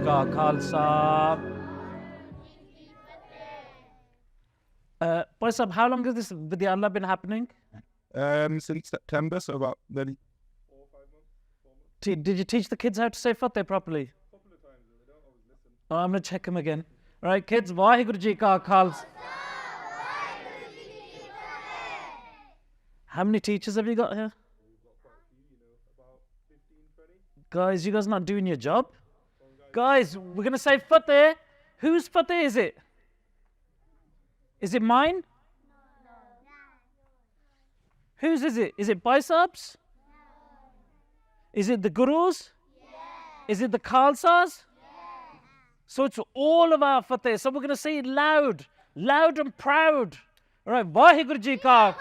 Ka Khalsa. Bhai Sahib, how long has this Vidyalaya been happening? Since September, so about maybe 4 or 5 months. 4 months. Did you teach the kids how to say Fateh properly? A couple of times, they don't always listen. Oh, I'm going to check them again. All right, kids, WhyGuru Ji Ka Khalsa. How many teachers have you got here? We've got quite a few, about 15, 20. Guys, you guys not doing your job? Guys, we're going to say Fateh. Whose Fateh is it? Is it mine? No. Whose is it? Is it Bhai Sahib's? No. Is it the Gurus? Yes. Is it the Khalsas? Yes. So it's all of our Fateh. So we're going to say it loud and proud. All right, WhyGuru Ji Ka.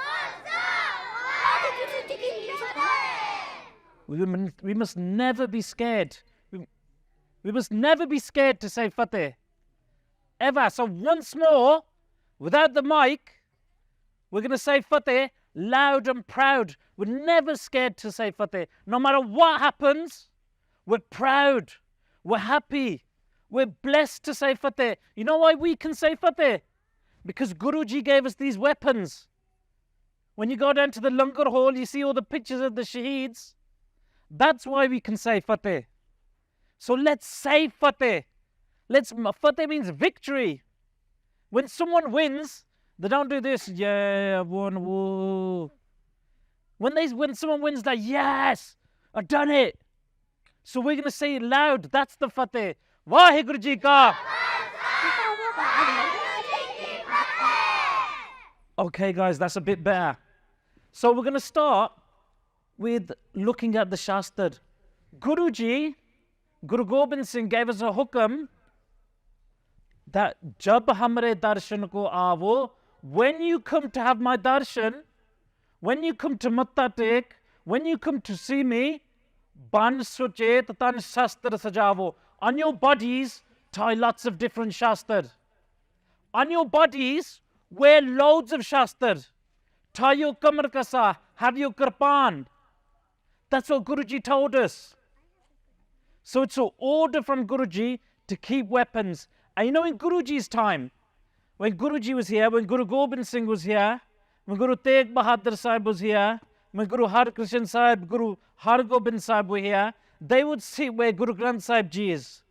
We must never be scared. We must never be scared to say Fateh. Ever. So once more, without the mic, we're going to say Fateh loud and proud. We're never scared to say Fateh. No matter what happens, we're proud. We're happy. We're blessed to say Fateh. You know why we can say Fateh? Because Guruji gave us these weapons. When you go down to the Langar hall, you see all the pictures of the Shaheeds. That's why we can say Fateh. So let's say Fateh. Fateh means victory. When someone wins, they don't do this, yeah, won, woo. When someone wins, that, yes, I've done it. So we're going to say it loud. That's the Fateh. WhyGuru Ji Ka. Okay, guys, that's a bit better. So we're going to start with looking at the Shastar. Guruji, Guru Gobind Singh gave us a hukam that jab hamre darshan ko aavo, when you come to have my darshan, when you come to matta tek, when you come to see me, ban suchet tan shastar sajavo. On your bodies, tie lots of different Shastar. On your bodies, wear loads of Shastar. Tie your kamar kasa, have your Kirpan. That's what Guruji told us. So it's an order from Guruji to keep weapons. And you know, in Guruji's time, when Guruji was here, when Guru Gobind Singh was here, when Guru Tegh Bahadur Sahib was here, when Guru Har Krishan Sahib, Guru Har Gobind Sahib were here, they would sit where Guru Granth Sahib Ji is.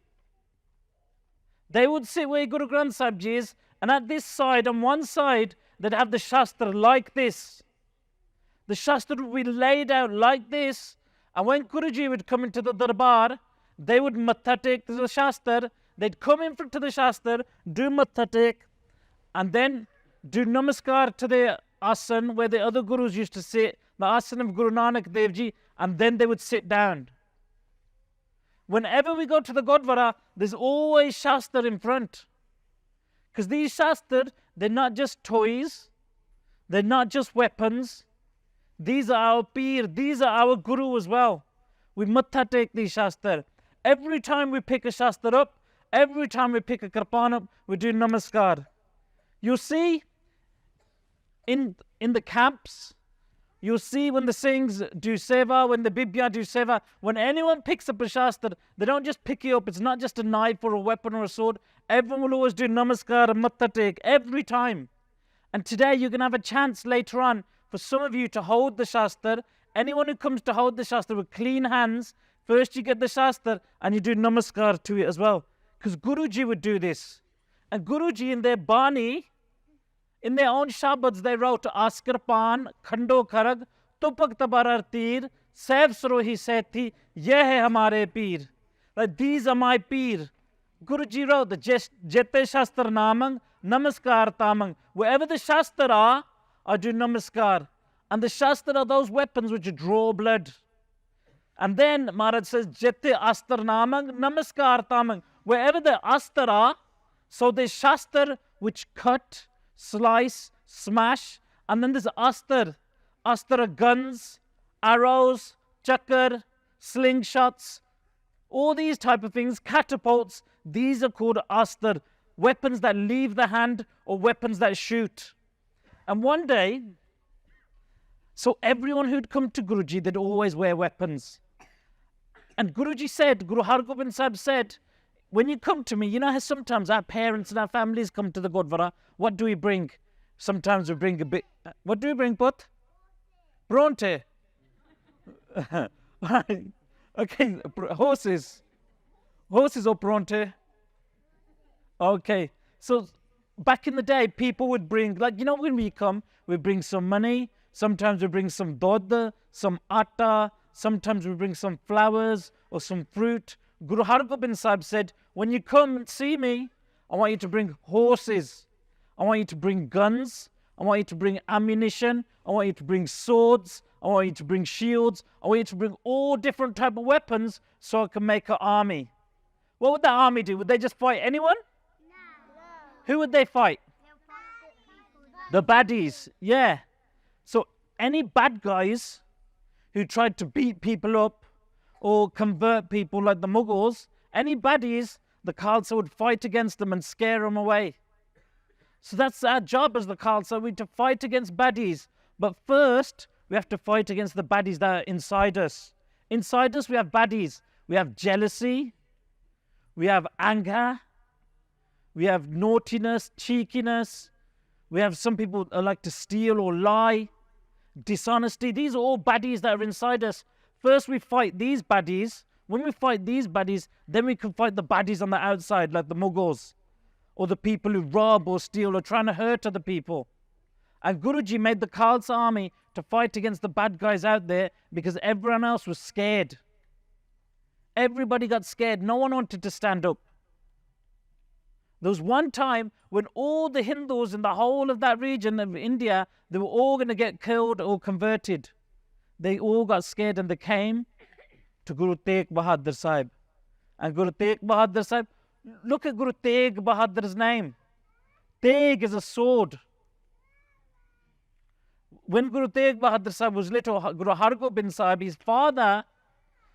They would sit where Guru Granth Sahib Ji is, and at this side, on one side, they'd have the Shastar like this. The Shastar would be laid out like this, and when Guruji would come into the Darbar, they would matha take to the Shastar, they'd come in front of the Shastar, do matha take, and then do namaskar to the asan where the other Gurus used to sit, the asan of Guru Nanak Dev Ji, and then they would sit down. Whenever we go to the Gurdwara, there's always Shastar in front. Because these Shastar, they're not just toys, they're not just weapons. These are our Peer, these are our Guru as well. We matha take these Shastar. Every time we pick a Shastar up, every time we pick a Kirpan up, we do namaskar. You see, in the camps, you see when the Singhs do seva, when the Bibya do seva, when anyone picks up a Shastar, they don't just pick it up. It's not just a knife or a weapon or a sword. Everyone will always do namaskar and matha take every time. And today you're going to have a chance later on for some of you to hold the Shastar. Anyone who comes to hold the Shastar with clean hands, first you get the Shastar and you do namaskar to it as well. Because Guruji would do this. And Guruji in their Bani, in their own Shabads, they wrote Askirpan, Khando Kharag, Tupak Tabarar Tir, Saif Srohi Sethi, Ye hai hamare Peer. Like, these are my Peer. Guruji wrote the Jete Shastar Namang, Namaskar Tamang. Wherever the Shastar are, I do Namaskar. And the Shastar are those weapons which draw blood. And then Maharaj says, Jete Astar Namang, Namaskar Tamang. Wherever the Astar are, so there's Shastar which cut, slice, smash, and then there's Astar. Astar are guns, arrows, Chaker, Slingshots, all these type of things, catapults. These are called Astar, weapons that leave the hand or weapons that shoot. And one day, so everyone who'd come to Guruji, they'd always wear weapons. And Guruji said, Guru Har Gobind Sahib said, when you come to me, you know how sometimes our parents and our families come to the Gurdwara, what do we bring? Sometimes we bring a bit, what do we bring, Put? Bronte. Okay, horses. Horses or bronte. Okay, so back in the day, people would bring, like, you know, when we come, we bring some money. Sometimes we bring some dodh, some atta. Sometimes we bring some flowers or some fruit. Guru Gobind Sahib said, when you come and see me, I want you to bring horses. I want you to bring guns. I want you to bring ammunition. I want you to bring swords. I want you to bring shields. I want you to bring all different type of weapons so I can make an army. What would that army do? Would they just fight anyone? No. Who would they fight? The baddies. Yeah. So any bad guys who tried to beat people up or convert people like the Mughals, any baddies, the Khalsa would fight against them and scare them away. So that's our job as the Khalsa, we to fight against baddies. But first, we have to fight against the baddies that are inside us. Inside us, we have baddies. We have jealousy. We have anger. We have naughtiness, cheekiness. We have some people that like to steal or lie. Dishonesty. These are all baddies that are inside us. First, we fight these baddies. When we fight these baddies, then we can fight the baddies on the outside, like the Mughals, or the people who rob or steal or trying to hurt other people. And Guruji made the Khalsa army to fight against the bad guys out there because everyone else was scared. Everybody got scared. No one wanted to stand up. There was one time when all the Hindus in the whole of that region of India, they were all going to get killed or converted. They all got scared and they came to Guru Tegh Bahadur Sahib. And Guru Tegh Bahadur Sahib, look at Guru Tegh Bahadur's name. Tegh is a sword. When Guru Tegh Bahadur Sahib was little, Guru Hargobind Sahib, his father,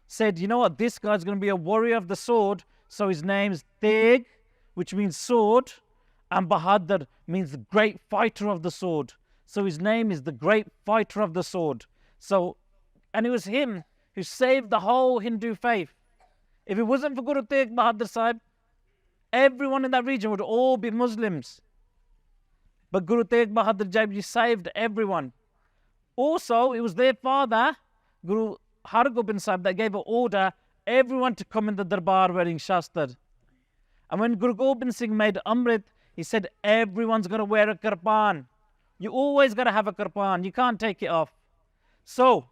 said, you know what, this guy's going to be a warrior of the sword. So his name's Tegh, which means sword, and Bahadur means the great fighter of the sword. So his name is the great fighter of the sword. So, and it was him who saved the whole Hindu faith. If it wasn't for Guru Tegh Bahadur Sahib, everyone in that region would all be Muslims. But Guru Tegh Bahadur Sahib saved everyone. Also, it was their father, Guru Hargobind Sahib, that gave an order everyone to come in the darbar wearing Shastar. And when Guru Gobind Singh made Amrit, he said everyone's got to wear a Kirpan. You always got to have a Kirpan. You can't take it off. So,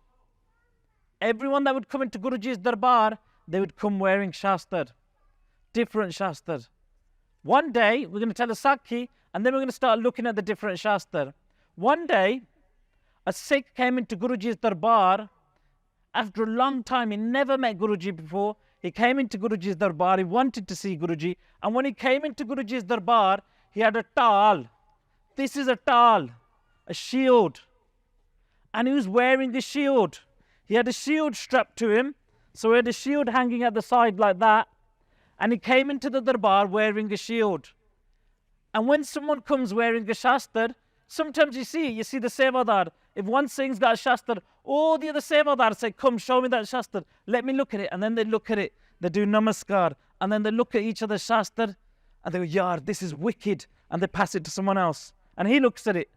everyone that would come into Guruji's darbar, they would come wearing Shastar. Different Shastar. One day, we're going to tell a Sakhi, and then we're going to start looking at the different Shastar. One day, a Sikh came into Guruji's darbar. After a long time, he never met Guruji before. He came into Guruji's darbar. He wanted to see Guruji. And when he came into Guruji's darbar, he had a tal. This is a tal, a shield. And he was wearing a shield. He had a shield strapped to him. So he had a shield hanging at the side like that. And he came into the darbar wearing a shield. And when someone comes wearing a Shastar, sometimes you see the Sevadar. If one Singh's got a Shastar, all the other Sevadars say, come, show me that Shastar. Let me look at it. And then they look at it. They do Namaskar. And then they look at each other's Shastar. And they go, Yar, this is wicked. And they pass it to someone else. And he looks at it.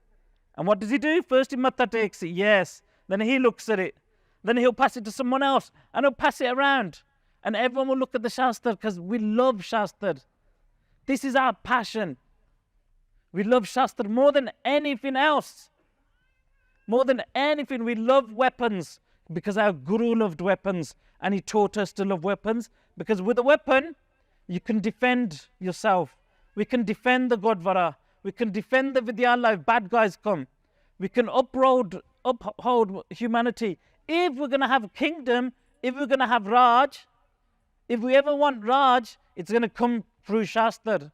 And what does he do? First he Matta takes it. Yes. Then he looks at it. Then he'll pass it to someone else. And he'll pass it around. And everyone will look at the Shastar because we love Shastar. This is our passion. We love Shastar more than anything else. More than anything, we love weapons because our Guru loved weapons and he taught us to love weapons. Because with a weapon, you can defend yourself. We can defend the Gurdwara. We can defend the Vidyalaya if bad guys come. We can uphold humanity. If we're going to have a kingdom, if we're going to have Raj, if we ever want Raj, it's going to come through Shastar.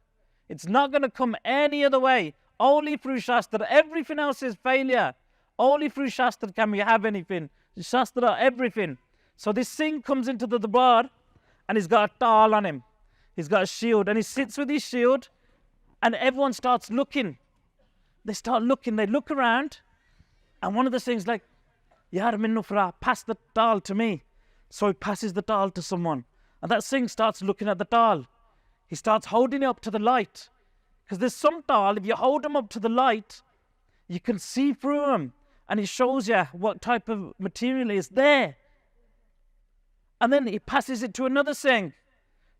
It's not going to come any other way. Only through Shastar. Everything else is failure. Only through Shastar can we have anything. Shastra, everything. So this Singh comes into the darbar and he's got a tal on him. He's got a shield and he sits with his shield and everyone starts looking. They start looking. They look around and one of the Singhs like, Yar minnu fra, pass the tal to me. So he passes the tal to someone. And that Singh starts looking at the tal. he starts holding it up to the light. Because there's some tal, if you hold them up to the light, you can see through them. And it shows you what type of material is there. And then he passes it to another Singh.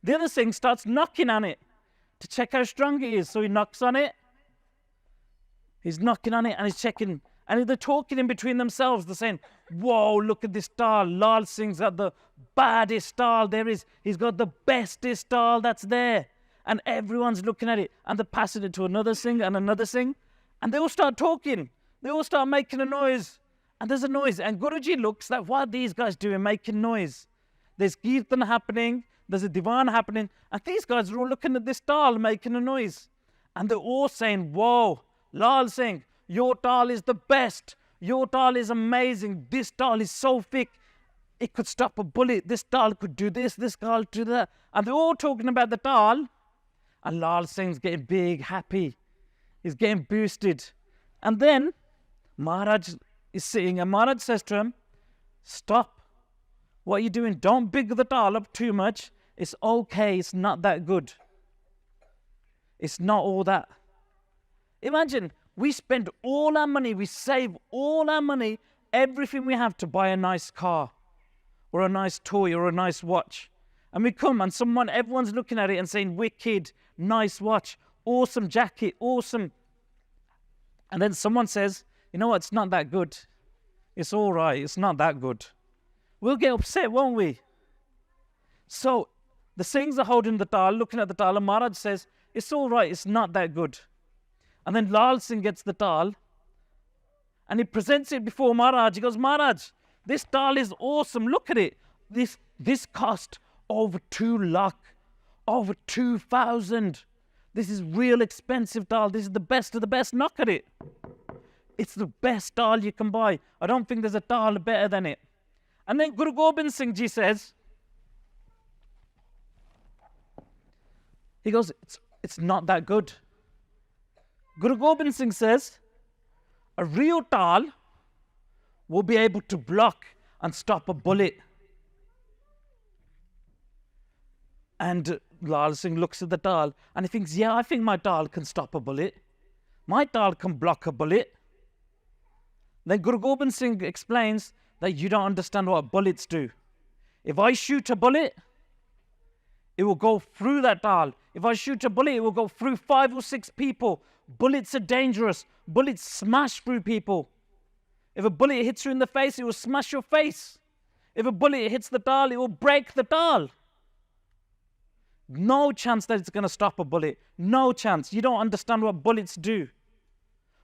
The other Singh starts knocking on it to check how strong it is. So he knocks on it. He's knocking on it and he's checking. And they're talking in between themselves. They're saying, whoa, look at this tal. Lal Singh's got the baddest tal there is. He's got the bestest tal that's there. And everyone's looking at it. And they're passing it to another Singh and another Singh. And they all start talking. They all start making a noise. And there's a noise. And Guruji looks like, what are these guys doing, making noise? There's Kirtan happening. There's a Divan happening. And these guys are all looking at this tal, making a noise. And they're all saying, whoa, Lal Singh, your tal is the best. Your tal is amazing. This tal is so thick. It could stop a bullet. This tal could do this. This tal could do that. And they're all talking about the tal. And Lal Singh's getting big, happy. He's getting boosted. And then Maharaj is sitting and Maharaj says to him, stop. What are you doing? Don't big the tal up too much. It's okay. It's not that good. It's not all that. Imagine, we spend all our money, we save all our money, everything we have to buy a nice car or a nice toy or a nice watch. And we come and everyone's looking at it and saying, wicked, nice watch, awesome jacket, awesome. And then someone says, you know what, it's not that good. It's all right, it's not that good. We'll get upset, won't we? So the Singhs are holding the tal, looking at the tal, and Maharaj says, it's all right, it's not that good. And then Lal Singh gets the tal and he presents it before Maharaj. He goes, Maharaj, this tal is awesome. Look at it. This cost over 2 lakh, over 2,000. This is real expensive tal. This is the best of the best. Look at it. It's the best tal you can buy. I don't think there's a tal better than it. And then Guru Gobind Singh Ji says, he goes, it's not that good. Guru Gobind Singh says, a real tal will be able to block and stop a bullet. And Lal Singh looks at the tal and he thinks, yeah, I think my tal can stop a bullet. My tal can block a bullet. Then Guru Gobind Singh explains that you don't understand what bullets do. If I shoot a bullet, it will go through that tal. If I shoot a bullet, it will go through 5 or 6 people. Bullets are dangerous. Bullets smash through people. If a bullet hits you in the face, it will smash your face. If a bullet hits the tal, it will break the tal. No chance that it's going to stop a bullet. No chance. You don't understand what bullets do.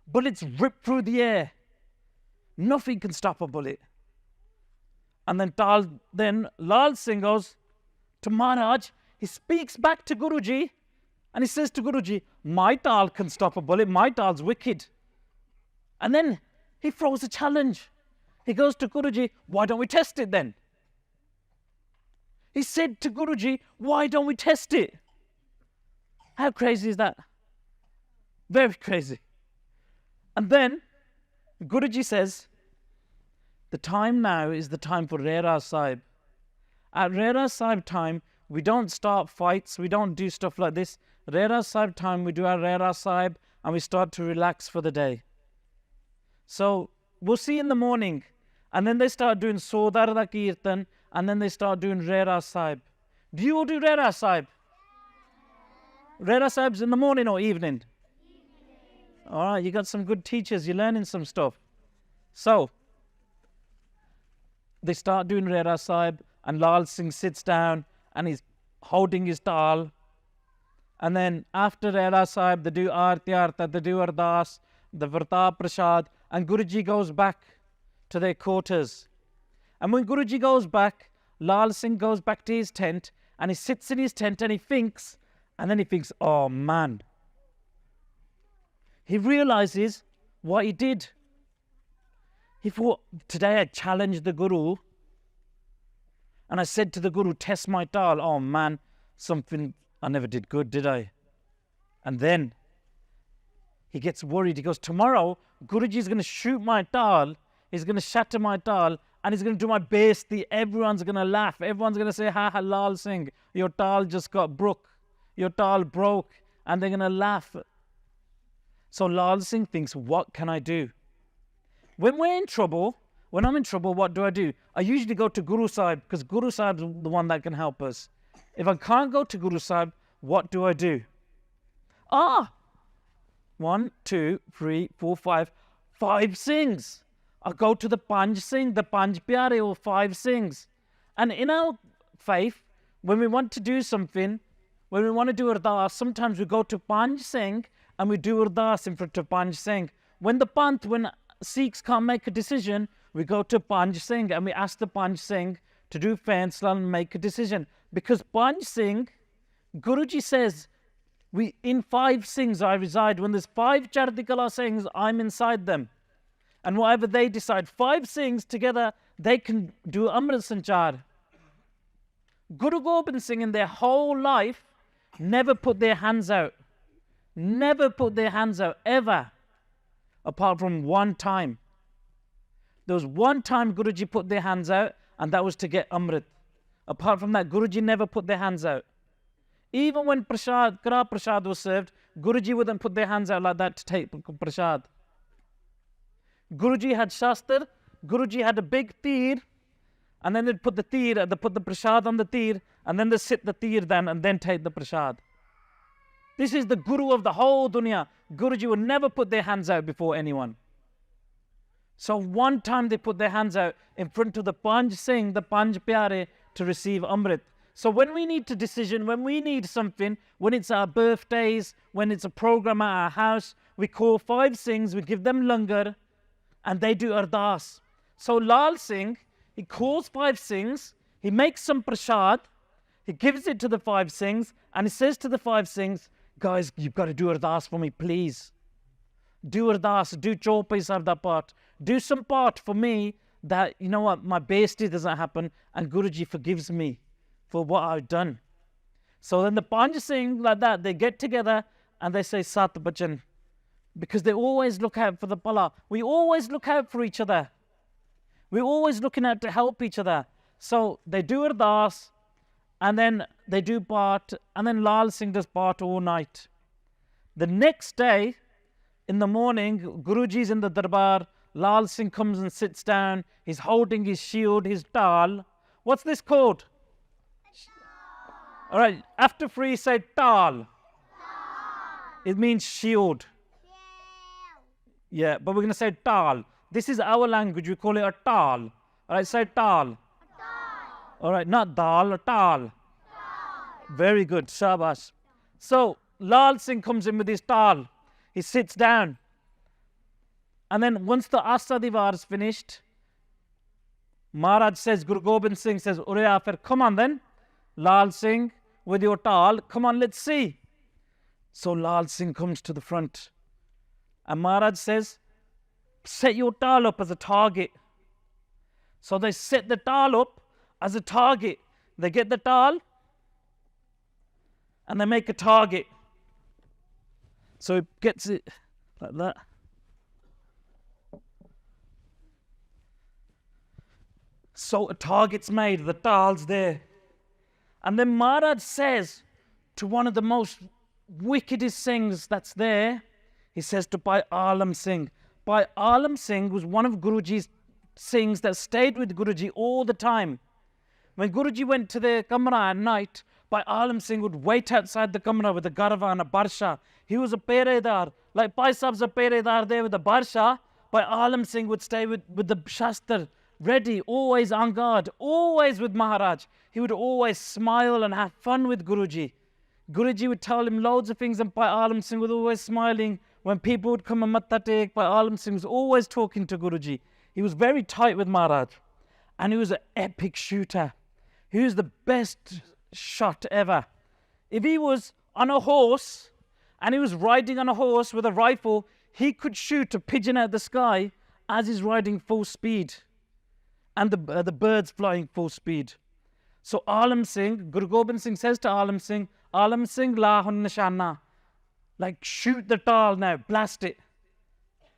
Bullets rip through the air. Nothing can stop a bullet. And then Lal Singh goes to Maharaj. He speaks back to Guruji and he says to Guruji, my tal can stop a bullet. My tal's wicked. And then he throws a challenge. He goes to Guruji, why don't we test it then? He said to Guruji, why don't we test it? How crazy is that? Very crazy. And then Guruji says, the time now is the time for Rera Sahib. At Rera Sahib time, we don't start fights, we don't do stuff like this. Rera Sahib time, we do our Rera Sahib and we start to relax for the day. So we'll see in the morning. And then they start doing Sodar da Kirtan and then they start doing Rera Sahib. Do you all do Rera Sahib? Rera Sahib's in the morning or evening? All right, you got some good teachers, you're learning some stuff. So they start doing Rera Sahib and Lal Singh sits down and he's holding his tal. And then after Rera Sahib, they do Aarti Arta, they do Ardas, the Varta Prashad, and Guruji goes back to their quarters. And when Guruji goes back, Lal Singh goes back to his tent and he sits in his tent and he thinks, oh man. He realizes what he did. He thought, today I challenged the Guru and I said to the Guru, test my tal. Oh man, something I never did good, did I? And then he gets worried. He goes, tomorrow, Guruji is going to shoot my tal. He's going to shatter my tal and he's going to do my besti. Everyone's going to laugh. Everyone's going to say, ha ha, Lal Singh, your tal just got broke. your tal broke, and they're going to laugh. So Lal Singh thinks, what can I do? When we're in trouble, when I'm in trouble, what do? I usually go to Guru Sahib, because Guru Sahib is the one that can help us. If I can't go to Guru Sahib, what do I do? 1, 2, 3, 4, 5. 5 Singhs. I go to the Panj Singh, the Panj Pyare, or 5 Singhs. And in our faith, when we want to do something, when we want to do ardas, sometimes we go to Panj Singh and we do ardas in front of Panj Singh. When Sikhs can't make a decision, we go to Panj Singh and we ask the Panj Singh to do faisla and make a decision. Because Panj Singh, Guruji says, in 5 Singhs I reside. When there's 5 Chardikala Singhs, I'm inside them. And whatever they decide, 5 Singhs together, they can do Amrit Sanchar. Guru Gobind Singh in their whole life never put their hands out. Never put their hands out, ever. Apart from one time. There was one time Guruji put their hands out, and that was to get Amrit. Apart from that, Guruji never put their hands out. Even when Kara Prasad was served, Guruji wouldn't put their hands out like that to take Prasad. Guruji had Shastar, Guruji had a big teer, and then they'd put the Prasad on the teer, and then they'd sit the teer and then take the Prasad. This is the Guru of the whole dunya. Guruji would never put their hands out before anyone. So one time they put their hands out in front of the Panj Singh, the Panj Pyare, to receive Amrit. So when we need a decision, when we need something, when it's our birthdays, when it's a program at our house, we call 5 Singhs, we give them Langar, and they do ardas. So Lal Singh, he calls 5 Singhs, he makes some prasad, he gives it to the 5 Singhs, and he says to the 5 Singhs, guys, you've got to do ardas for me, please. Do ardas, do chaupai sahib da part. Do some part for me that, you know what, my besti doesn't happen, and Guruji forgives me for what I've done. So then the Panj Singh, like that, they get together and they say Sat Bachan, because they always look out for the Pala. We always look out for each other. We're always looking out to help each other. So they do ardas, and then they do part, and then Lal Singh does part all night. The next day, in the morning, Guruji's in the darbar, Lal Singh comes and sits down, he's holding his shield, his tal. What's this called? All right, after 3 say tal. It means shield. Yeah, but we're going to say tal. This is our language, we call it a tal. All right, say tal. All right, not dal, a tal. Very good, shabash. So Lal Singh comes in with his tal. He sits down. And then once the Asa Divar is finished, Maharaj says, Guru Gobind Singh says, Ureya, fir, come on then. Lal Singh, with your tal, come on, let's see. So Lal Singh comes to the front. And Maharaj says, set your tal up as a target. So they set the tal up as a target. They get the tal and they make a target. So it gets it like that. So a target's made, the tal's there. And then Maharaj says to one of the most wickedest Singhs that's there, he says to Bhai Alam Singh. Bhai Alam Singh was one of Guruji's Singhs that stayed with Guruji all the time. When Guruji went to the kamra at night, Bhai Alam Singh would wait outside the kamra with a garva and a barsha. He was a peredar. Like Bhai Sahib's a peredar there with a barsha, Bhai Alam Singh would stay with the Shastar, ready, always on guard, always with Maharaj. He would always smile and have fun with Guruji. Guruji would tell him loads of things, and Bhai Alam Singh was always smiling. When people would come and matta take, Bhai Alam Singh was always talking to Guruji. He was very tight with Maharaj. And he was an epic shooter. He was the best shot ever. If he was on a horse, and he was riding on a horse with a rifle, he could shoot a pigeon out the sky as he's riding full speed. And the birds flying full speed. So Alam Singh, Guru Gobind Singh says to Alam Singh, la hun nishana. Like, shoot the tal now, blast it,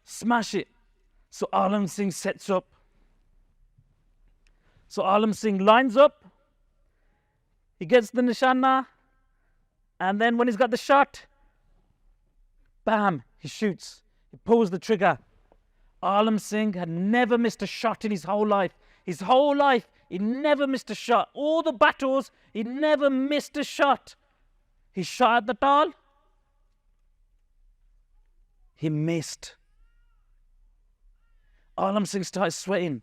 smash it. So Alam Singh sets up. So Alam Singh lines up. He gets the nishana. And then when he's got the shot, bam, he shoots. He pulls the trigger. Alam Singh had never missed a shot in his whole life. His whole life, he never missed a shot. All the battles, he never missed a shot. He shot at the tal. He missed. Alam Singh starts sweating.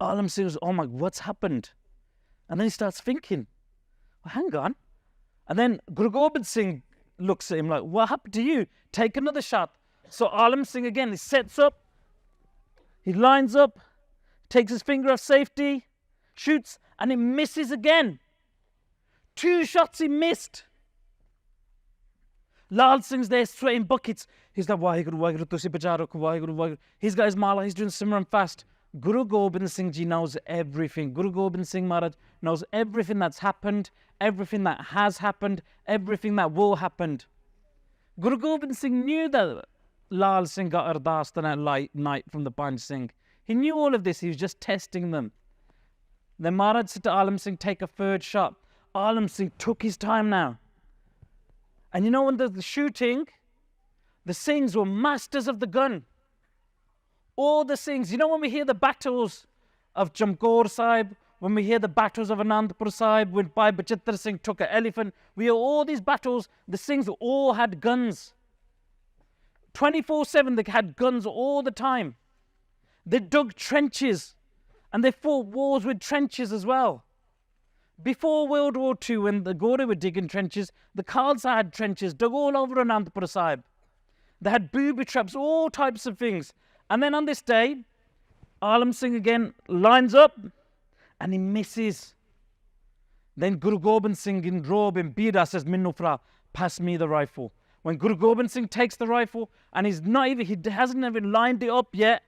Alam Singh goes, oh my, what's happened? And then he starts thinking, well, hang on. And then Guru Gobind Singh looks at him like, what happened to you? Take another shot. So Alam Singh again, he sets up. He lines up, takes his finger off safety, shoots, and he misses again. 2 shots he missed. Lal Singh's there sweating buckets. He's like, WhyGuru, WhyGuru, tusi bacha rakho, WhyGuru, WhyGuru. He's got his mala, he's doing Simran fast. Guru Gobind Singh Ji knows everything. Guru Gobind Singh Maharaj knows everything that's happened, everything that has happened, everything that will happen. Guru Gobind Singh knew that Lal Singh got ardas that night from the Panj Singh. He knew all of this, he was just testing them. Then Maharaj said to Alam Singh, take a 3rd shot. Alam Singh took his time now. And you know, when the shooting, the Singhs were masters of the gun. All the Singhs, you know, when we hear the battles of Jamkor Sahib, when we hear the battles of Anandpur Sahib, when Bhai Bachittar Singh took an elephant, we hear all these battles, the Singhs all had guns. 24/7, they had guns all the time. They dug trenches, and they fought wars with trenches as well. Before World War II, when the Gorget were digging trenches, the Khalsa had trenches dug all over Anandpur Sahib. They had booby traps, all types of things. And then on this day, Alam Singh again lines up and he misses. Then Guru Gobind Singh in robe and bira says, Minnu Fra, pass me the rifle. When Guru Gobind Singh takes the rifle and he hasn't even lined it up yet,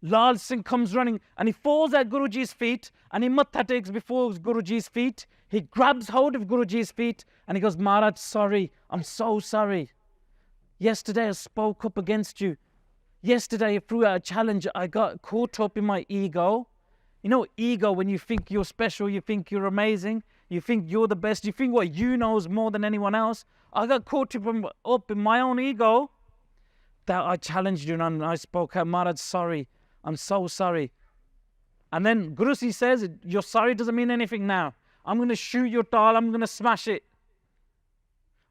Lal Singh comes running and he falls at Guruji's feet and he matha takes before Guruji's feet. He grabs hold of Guruji's feet and he goes, Maharaj, sorry, I'm so sorry. Yesterday I spoke up against you. Yesterday I threw out a challenge. I got caught up in my ego. You know, ego, when you think you're special, you think you're amazing, you think you're the best, you think what you know is more than anyone else. I got caught up in my own ego that I challenged you and I spoke out, Maharaj, sorry. I'm so sorry. And then Guruji says, your sorry doesn't mean anything now. I'm going to shoot your tal, I'm going to smash it.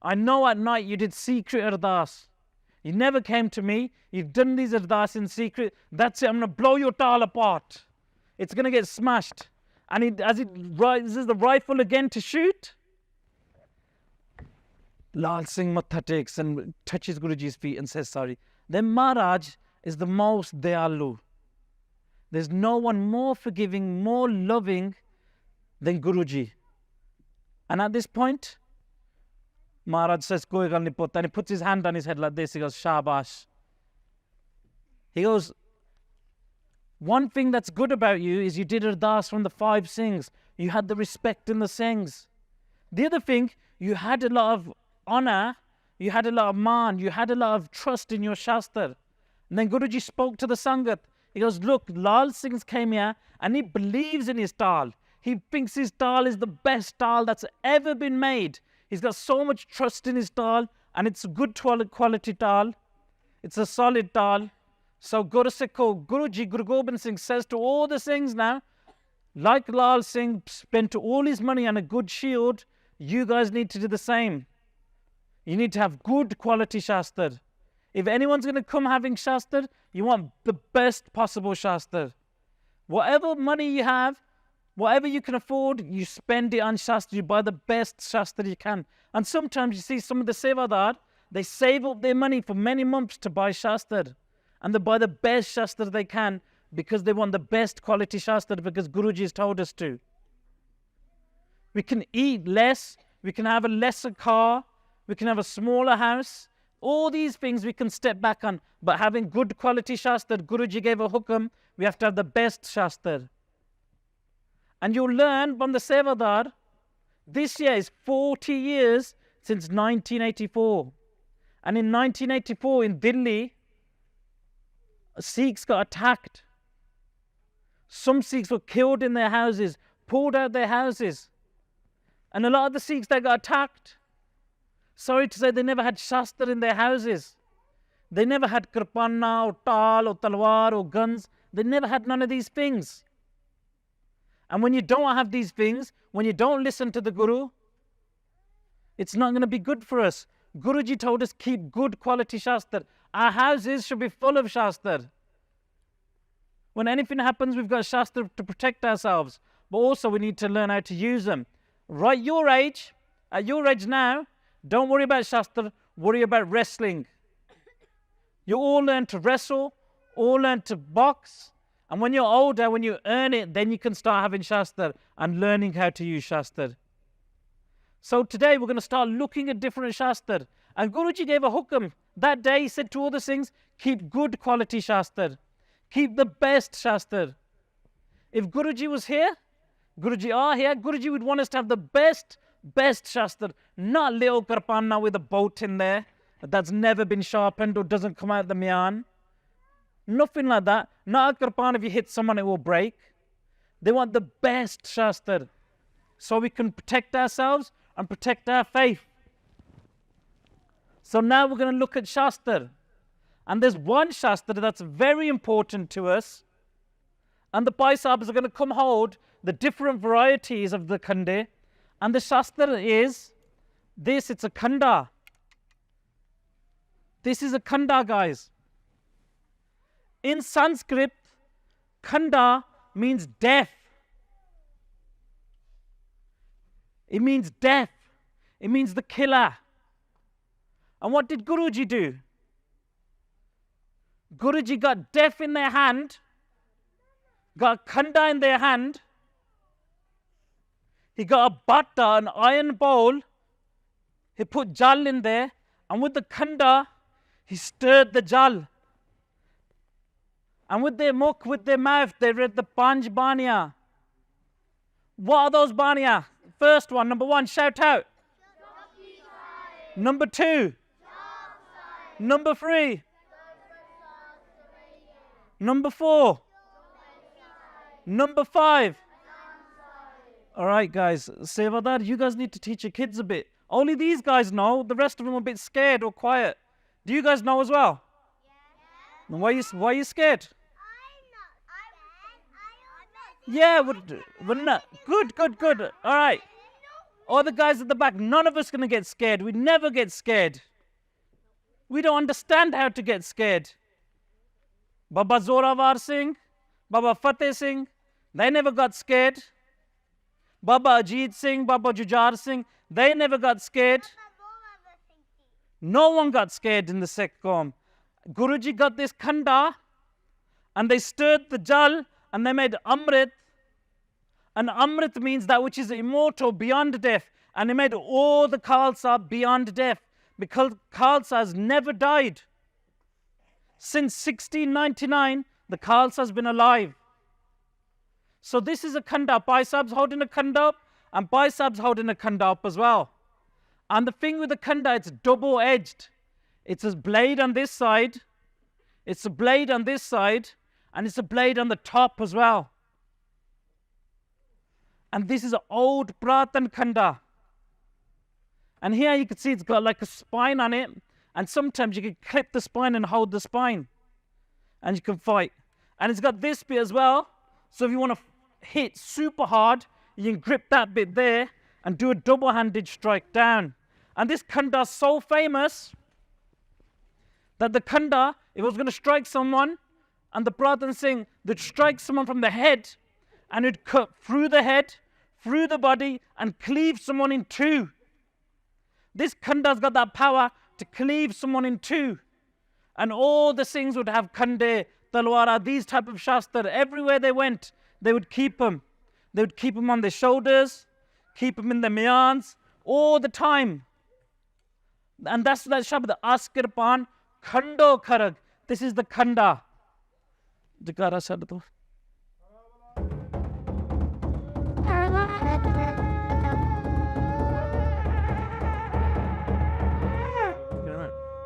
I know at night you did secret ardas. You never came to me. You've done these ardas in secret. That's it, I'm going to blow your tal apart. It's going to get smashed. And as he raises the rifle again to shoot, Lal Singh matha takes and touches Guruji's feet and says sorry. Then Maharaj is the most dayalu. There's no one more forgiving, more loving than Guruji. And at this point, Maharaj says, Koi gal nahi putta. And he puts his hand on his head like this. He goes, Shabash. He goes, one thing that's good about you is you did ardas from the 5 Singhs. You had the respect in the Singhs. The other thing, you had a lot of honor, you had a lot of man, you had a lot of trust in your Shastar. And then Guruji spoke to the Sangat. He goes, look, Lal Singh's came here and he believes in his tal. He thinks his tal is the best tal that's ever been made. He's got so much trust in his tal and it's a good quality tal. It's a solid tal. So Guruji, Guru Gobind Singh says to all the Singhs now, like Lal Singh spent all his money on a good shield, you guys need to do the same. You need to have good quality Shastar. If anyone's going to come having Shastar, you want the best possible Shastar. Whatever money you have, whatever you can afford, you spend it on Shastar. You buy the best Shastar you can. And sometimes you see some of the Sevadar, they save up their money for many months to buy Shastar. And they buy the best Shastar they can because they want the best quality Shastar because Guruji has told us to. We can eat less, we can have a lesser car, we can have a smaller house. All these things we can step back on. But having good quality Shastar, Guruji gave a hukam, we have to have the best Shastar. And you'll learn from the Sevadar, this year is 40 years since 1984. And in 1984 in Delhi, Sikhs got attacked. Some Sikhs were killed in their houses, pulled out their houses. And a lot of the Sikhs, they got attacked. Sorry to say, they never had Shastar in their houses. They never had Kirpan or Tal or Talwar or guns. They never had none of these things. And when you don't have these things, when you don't listen to the Guru, it's not going to be good for us. Guruji told us, keep good quality Shastar. Our houses should be full of Shastar. When anything happens, we've got Shastar to protect ourselves. But also we need to learn how to use them. Right, at your age now, don't worry about Shastar, worry about wrestling. You all learn to wrestle, all learn to box. And when you're older, when you earn it, then you can start having Shastar and learning how to use Shastar. So today we're going to start looking at different Shastar. And Guruji gave a hukam. That day he said to all the Singhs, keep good quality Shastar. Keep the best Shastar. If Guruji was here, Guruji would want us to have the best Shastar. Not little Kirpana with a boat in there that's never been sharpened or doesn't come out the mian. Nothing like that. Not a Kirpan, if you hit someone it will break. They want the best Shastar so we can protect ourselves and protect our faith. So now we're going to look at Shastar. And there's one Shastar that's very important to us. And the Bhai Sahibs are going to come hold the different varieties of the Khande. And the Shastar is this, it's a Khanda. This is a Khanda, guys. In Sanskrit, Khanda means death. It means death. It means the killer. And what did Guruji do? Guruji got death in their hand, got Khanda in their hand. He got a batta, an iron bowl. He put jal in there. And with the Khanda, he stirred the jal. And with their mukh, with their mouth, they read the Panj Pyare. What are those Pyare? First one, number one, shout out. Number two. Number three. Number four. Number five. All right, guys. Sevadar, you guys need to teach your kids a bit. Only these guys know. The rest of them are a bit scared or quiet. Do you guys know as well? Yeah. Why are you scared? Yeah, we're not. Good. All right. All the guys at the back, none of us going to get scared. We never get scared. We don't understand how to get scared. Baba Zorawar Singh, Baba Fateh Singh, they never got scared. Baba Ajit Singh, Baba Jujar Singh, they never got scared. No one got scared in the Sikh Qawm. Guruji got this Khanda and they stirred the jal and they made Amrit. And Amrit means that which is immortal, beyond death. And he made all the Khalsa beyond death. Because Khalsa has never died. Since 1699, the Khalsa has been alive. So this is a Khanda. Bhai Sahib's holding a Khanda up, and Bhai Sahib's holding a Khanda up as well. And the thing with the Khanda, it's double-edged. It's a blade on this side, it's a blade on this side, and it's a blade on the top as well. And this is an old Pratan Khanda. And here you can see it's got like a spine on it. And sometimes you can clip the spine and hold the spine. And you can fight. And it's got this bit as well. So if you want to hit super hard, you can grip that bit there and do a double-handed strike down. And this Khanda is so famous that the Khanda, if it was going to strike someone, and the Pratan Singh, they'd strike someone from the head, and it'd cut through the head, through the body, and cleave someone in two. This Khanda's got that power to cleave someone in two. And all the Singhs would have Khande, Talwara, these type of Shastar. Everywhere they went, they would keep them. They would keep them on their shoulders, keep them in their miyans, all the time. And that's that Shabd, As Kirpan, Khando Kharag. This is the Khanda. Jagara said to.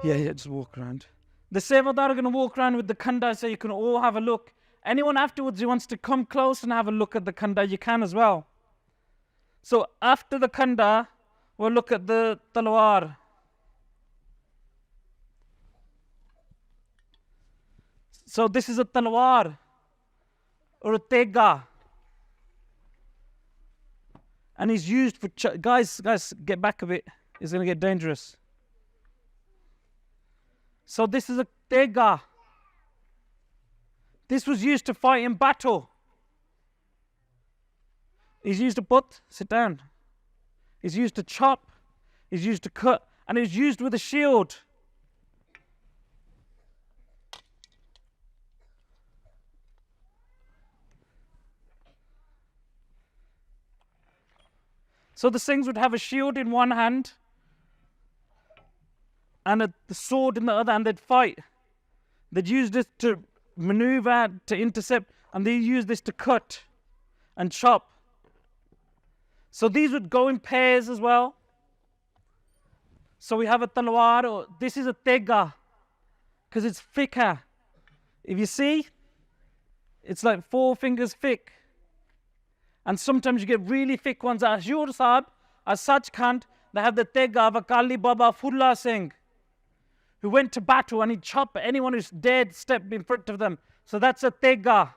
Yeah, just walk around. The Sevadar are going to walk around with the Khanda so you can all have a look. Anyone afterwards who wants to come close and have a look at the Khanda, you can as well. So after the Khanda, we'll look at the Talwar. So this is a Talwar or a Tega. And he's used for, guys, get back a bit. It's going to get dangerous. So this is a Tega. This was used to fight in battle. He's used to put, sit down. He's used to chop. He's used to cut. And it was used with a shield. So the Singhs would have a shield in one hand and the sword in the other, and they'd fight. They'd use this to maneuver, to intercept, and they use this to cut and chop. So these would go in pairs as well. So we have a talwar, or this is a tega, because it's thicker. If you see, it's like 4 fingers thick. And sometimes you get really thick ones. At Huzur Sahib, at Sachkhand, they have the tega of Akali Baba Fulla Singh, who went to battle and he'd chop anyone who's dared step in front of them. So that's a tega.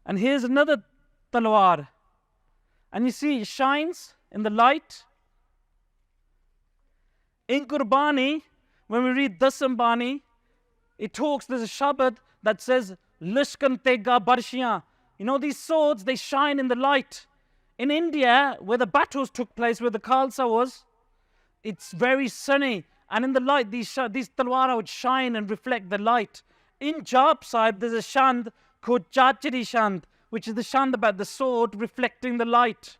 And here's another talwar. And you see, it shines in the light. In Gurbani, when we read Dasam Bani, it talks, there's a Shabad that says, Lishkan Tega Barshiyan. You know, these swords, they shine in the light. In India, where the battles took place, where the Khalsa was, it's very sunny. And in the light, these talwara would shine and reflect the light. In Jap Sahib, there's a Shand called Chachari Shand, which is the Shand about the sword reflecting the light.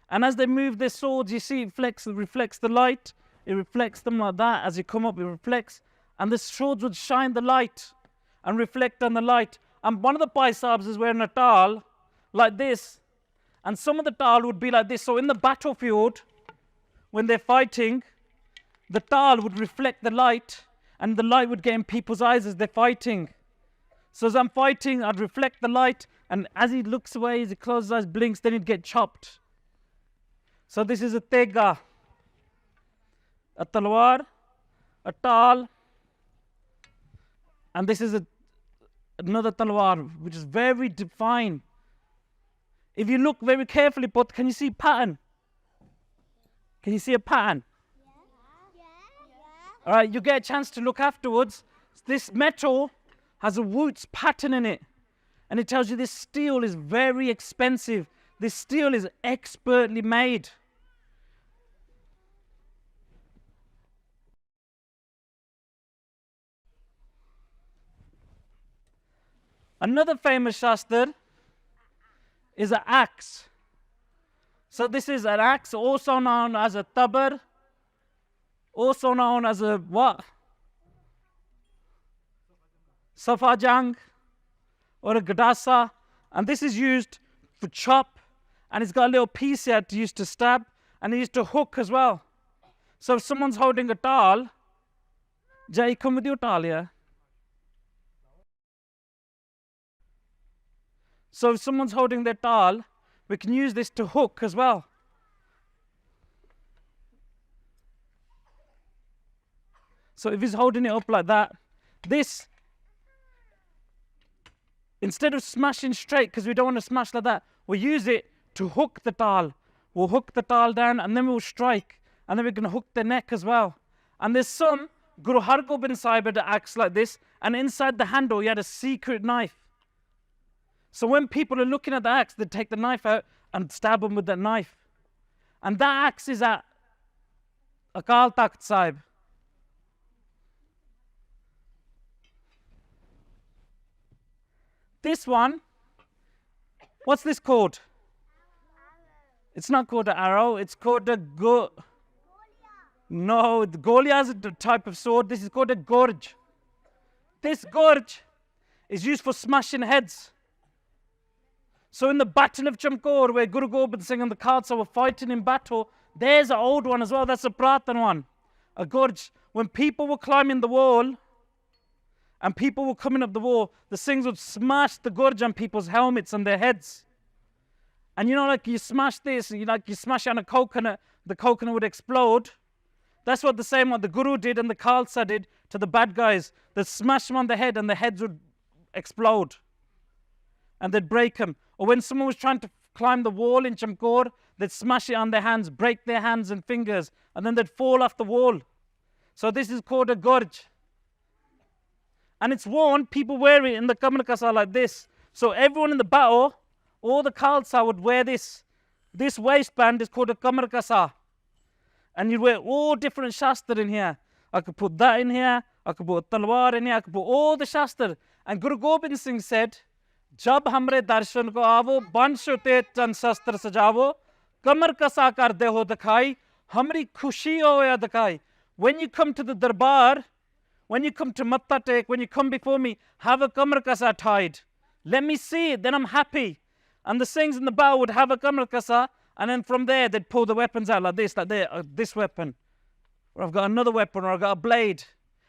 And as they move their swords, you see it reflects the light. It reflects them like that. As you come up, it reflects. And the swords would shine the light and reflect on the light. And one of the Bhai Sahibs is wearing a tal like this. And some of the tal would be like this. So in the battlefield, when they're fighting, the tal would reflect the light, and the light would get in people's eyes as they're fighting. So as I'm fighting, I'd reflect the light, and as he looks away, as he closes his eyes, blinks, then he'd get chopped. So this is a tega, a talwar, a tal, and this is another talwar, which is very defined. If you look very carefully, but can you see pattern? Can you see a pattern? Yeah. All right, you get a chance to look afterwards. This metal has a roots pattern in it. And it tells you this steel is very expensive. This steel is expertly made. Another famous Shastar is an axe. So this is an axe, also known as a tabar, also known as a what? Safajang or a gadasa. And this is used for chop, and it's got a little piece here to use to stab, and it used to hook as well. So if someone's holding a tal, Jai, come with your tal here. So if someone's holding their tal, we can use this to hook as well. So if he's holding it up like that, this, instead of smashing straight, because we don't want to smash like that, we'll use it to hook the tal. We'll hook the tal down, and then we'll strike, and then we're going to hook the neck as well. And there's some, Guru Gobind Singh had an axe like this, and inside the handle he had a secret knife. So when people are looking at the axe, they take the knife out and stab them with that knife. And that axe is at Akal Takht Sahib. This one, what's this called? It's not called an arrow, it's called a No, the Golia is a type of sword. This is called a gorge. This gorge is used for smashing heads. So in the Battle of Chaker, where Guru Gobind Singh and the Khalsa were fighting in battle, there's an old one as well. That's a Pratan one. A gorge. When people were climbing the wall and people were coming up the wall, the Singhs would smash the gorge on people's helmets and their heads. And you know, like you smash this, you smash it on a coconut, the coconut would explode. That's what the same what the Guru did and the Khalsa did to the bad guys. They'd smash them on the head and the heads would explode. And they'd break them. Or when someone was trying to climb the wall in Chaker, they'd smash it on their hands, break their hands and fingers, and then they'd fall off the wall. So this is called a gorge. And it's worn, people wear it in the Kamar Kasa like this. So everyone in the battle, all the Khalsa would wear this. This waistband is called a Kamar Kasa. And you'd wear all different Shastar in here. I could put that in here, I could put Talwar in here, I could put all the Shastar. And Guru Gobind Singh said, Jab hamre darshan ko aavo, bansho te chan Shastar sajavo, Kamar Kasa kar de ho dikhai, hamri khushi hoya dikhai. When you come to the darbar, when you come to Matta Tek, when you come before me, have a Kamar Kasa tied. Let me see it, then I'm happy. And the Singhs in the bow would have a Kamar Kasa, and then from there they'd pull the weapons out like this weapon. Or I've got another weapon, or I've got a blade.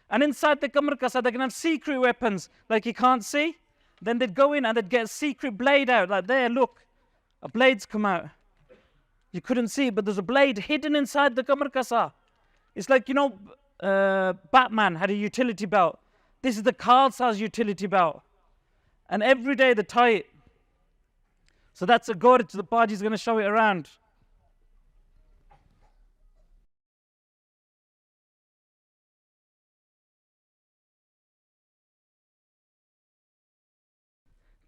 And inside the Kamar Kasa they can have secret weapons, like you can't see. Then they'd go in and they'd get a secret blade out, like there, look. A blade's come out. You couldn't see it, but there's a blade hidden inside the Kamar Kasa. It's like, you know, Batman had a utility belt. This is the Khalsa's utility belt. And every day they tie it. So that's a gorge. The Paji's going to show it around.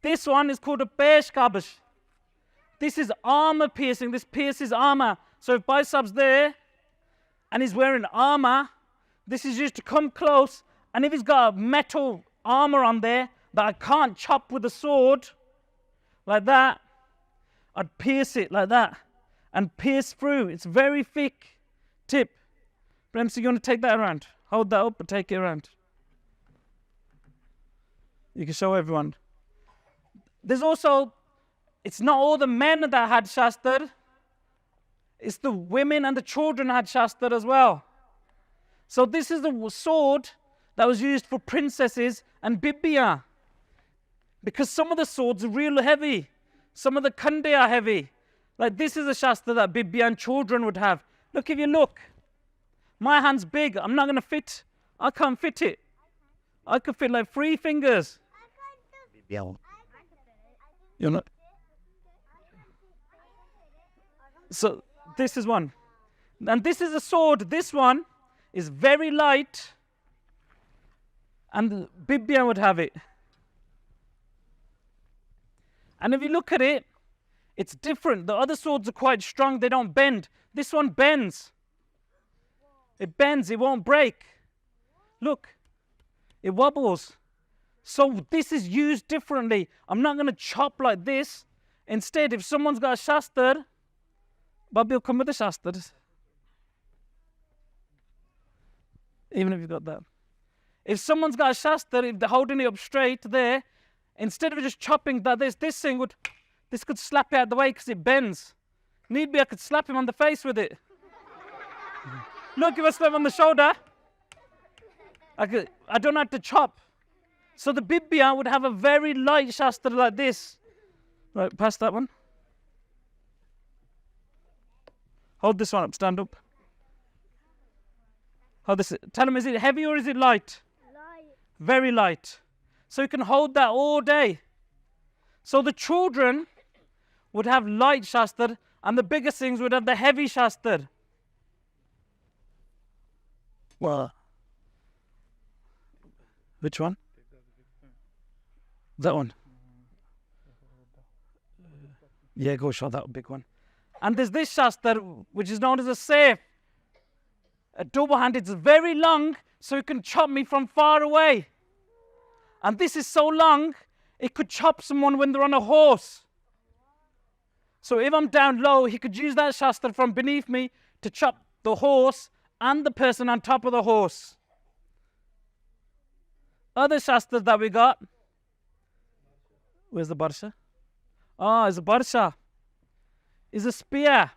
This one is called a Pesh Kabish. This is armor piercing. This pierces armor. So if Bhai Sahib's there and he's wearing armor, this is used to come close. And if he's got a metal armor on there that I can't chop with a sword, like that, I'd pierce it like that and pierce through. It's very thick tip. Bremsi, you want to take that around? Hold that up and take it around. You can show everyone. There's also, it's not all the men that had Shastar. It's the women and the children had Shastar as well. So this is the sword that was used for princesses and Bibbiya. Because some of the swords are real heavy. Some of the Khande are heavy. Like this is a Shastar that Bibbiya and children would have. Look, if you look, my hand's big. I'm not going to fit. I can't fit it. I could fit like 3 fingers. You're not. So this is one. And this is a sword. This one is very light. And the Bibbiya would have it. And if you look at it, it's different. The other swords are quite strong. They don't bend. This one bends. It bends. It won't break. Look. It wobbles. So this is used differently. I'm not going to chop like this. Instead, if someone's got a Shastar, Babi will come with the Shastars. Even if you've got that. If someone's got a Shastar, if they're holding it up straight there, instead of just chopping that, this thing would, this could slap it out of the way because it bends. Need be, I could slap him on the face with it. Look, if I slap him on the shoulder, I don't have to chop. So the Bibbiya would have a very light Shastar like this. Right, pass that one. Hold this one up, stand up. Hold this. Tell him, is it heavy or is it light? Light. Very light. So you can hold that all day. So the children would have light Shastar and the bigger things would have the heavy Shastar. Well, which one? That one. Yeah, go show that big one. And there's this Shastar, which is known as a safe. A double-handed, it's very long, so it can chop me from far away. And this is so long, it could chop someone when they're on a horse. So if I'm down low, he could use that Shastar from beneath me to chop the horse and the person on top of the horse. Other Shastars that we got. Where's the Barsha? It's a barsha. It's a spear.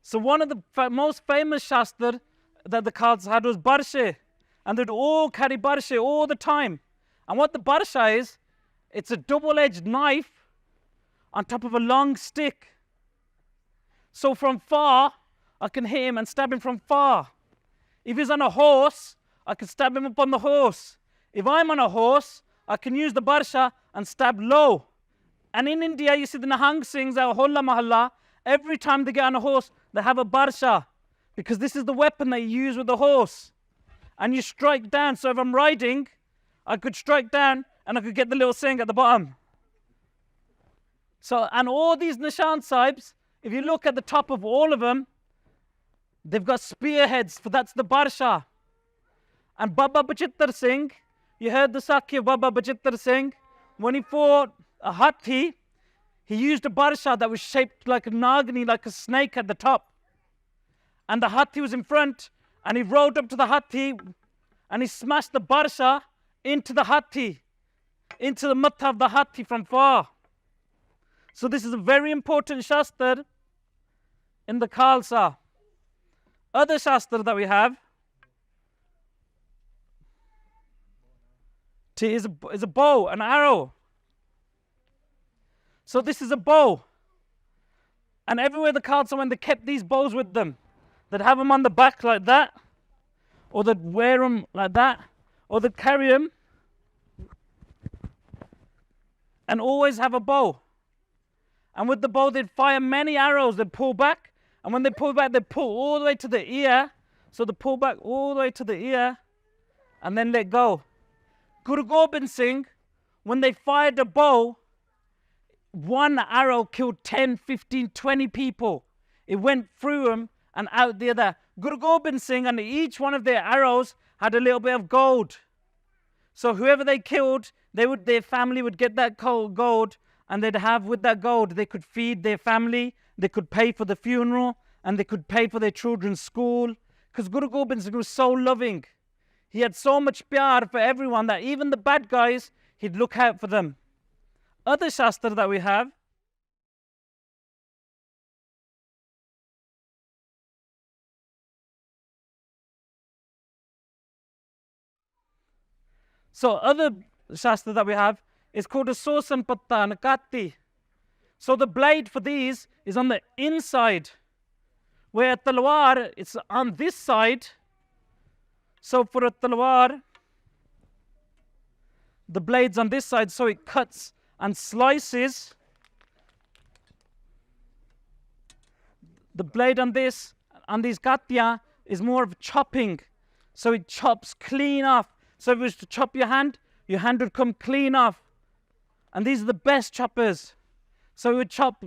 So one of the most famous Shastar that the Khalsa had was barshe. And they'd all carry barshe all the time. And what the barsha is, it's a double-edged knife on top of a long stick. So from far, I can hit him and stab him from far. If he's on a horse, I can stab him up on the horse. If I'm on a horse, I can use the barsha and stab low. And in India, you see the Nahang Singhs, our Holla Mahalla, every time they get on a horse, they have a barsha. Because this is the weapon they use with the horse. And you strike down. So if I'm riding, I could strike down and I could get the little Singh at the bottom. So, and all these Nishan Sahibs, if you look at the top of all of them, they've got spearheads, for that's the barsha. And Baba Bachittar Singh, you heard the Sakhi of Baba Bachittar Singh, when he fought a hathi, he used a barsha that was shaped like a nagini, like a snake at the top. And the hathi was in front, and he rode up to the hathi, and he smashed the barsha into the hathi, into the matha of the hathi from far. So this is a very important Shastar in the Khalsa. Other Shastar that we have is a bow, an arrow. So this is a bow. And everywhere the Khalsa went, they kept these bows with them. They'd have them on the back like that, or they'd wear them like that, or they'd carry them and always have a bow. And with the bow, they'd fire many arrows. They'd pull back, and when they pull back, they'd pull all the way to the ear. So they pull back all the way to the ear and then let go. Guru Gobind Singh, when they fired a bow, one arrow killed 10, 15, 20 people. It went through them and out the other. Guru Gobind Singh, and each one of their arrows had a little bit of gold. So whoever they killed, their family would get that gold, and they'd have with that gold, they could feed their family, they could pay for the funeral, and they could pay for their children's school. Because Guru Gobind Singh was so loving. He had so much pyar for everyone that even the bad guys, he'd look out for them. Other Shastar that we have, other Shastra that we have is called a Sosan Patta and a Katti. So the blade for these is on the inside, where a Talwar, it's on this side. So for a Talwar, the blade's on this side, so it cuts and slices. The blade on these Kattiya is more of chopping. So it chops clean off. So if it was to chop your hand would come clean off. And these are the best choppers. So it would chop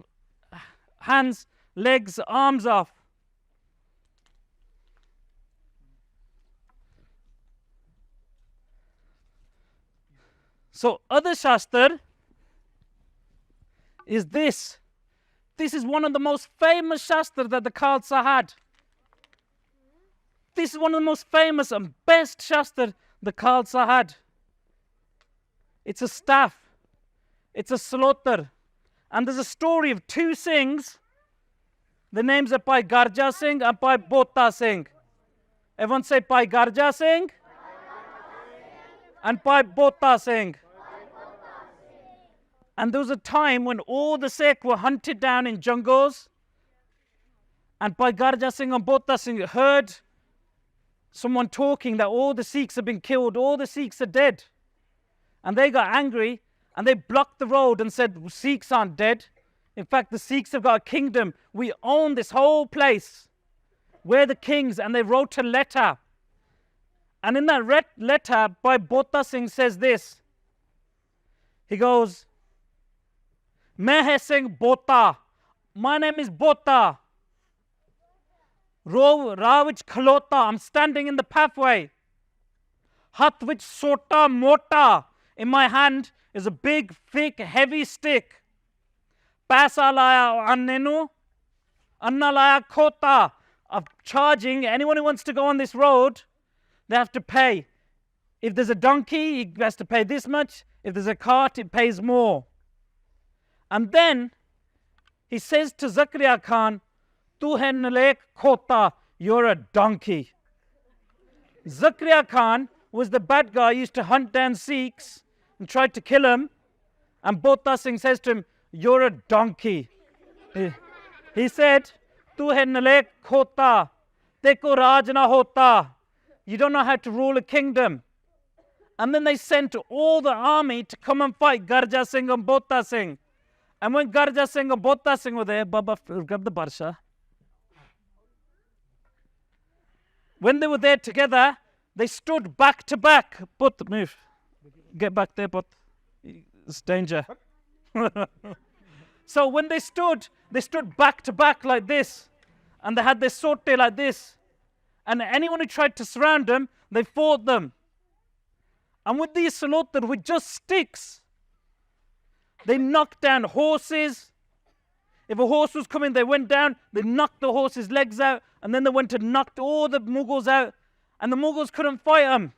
hands, legs, arms off. So other Shastar is this. This is one of the most famous Shastar that the Khalsa had. This is one of the most famous and best Shastar the Khalsa had. It's a staff. It's a slaughter. And there's a story of two Singhs. The names are Bhai Garja Singh and Bhai Bota Singh. Everyone say Bhai Garja Singh and Bhai Bota Singh. And there was a time when all the Sikh were hunted down in jungles, and Bhai Garja Singh and Bota Singh heard someone talking that all the Sikhs have been killed, all the Sikhs are dead. And they got angry and they blocked the road and said, Sikhs aren't dead. In fact, the Sikhs have got a kingdom. We own this whole place. We're the kings. And they wrote a letter. And in that letter, Bhai Bota Singh says this. He goes, Main hai Singh Bota. My name is Bota. Raw which khalota. I'm standing in the pathway. Hath which sota mota. In my hand is a big, thick, heavy stick. Paisa laya annenu. Anna laya khota. Of charging. Anyone who wants to go on this road, they have to pay. If there's a donkey, he has to pay this much. If there's a cart, it pays more. And then he says to Zakaria Khan, Tu hai nalek khota, you're a donkey. Zakaria Khan was the bad guy who used to hunt down Sikhs and tried to kill him. And Bota Singh says to him, you're a donkey. He said, Tu hai nalek khota, teko raj na hota. You don't know how to rule a kingdom. And then they sent all the army to come and fight Garja Singh and Bota Singh. And when Garja Singh and Bota Singh were there, Baba, grab the barsha. When they were there together, they stood back to back. Put, move. Get back there, Put. It's danger. So when they stood back to back like this. And they had their sorte like this. And anyone who tried to surround them, they fought them. And with these salotar, with just sticks, they knocked down horses. If a horse was coming, they went down, they knocked the horse's legs out, and then they went and knocked all the Mughals out, and the Mughals couldn't fight them.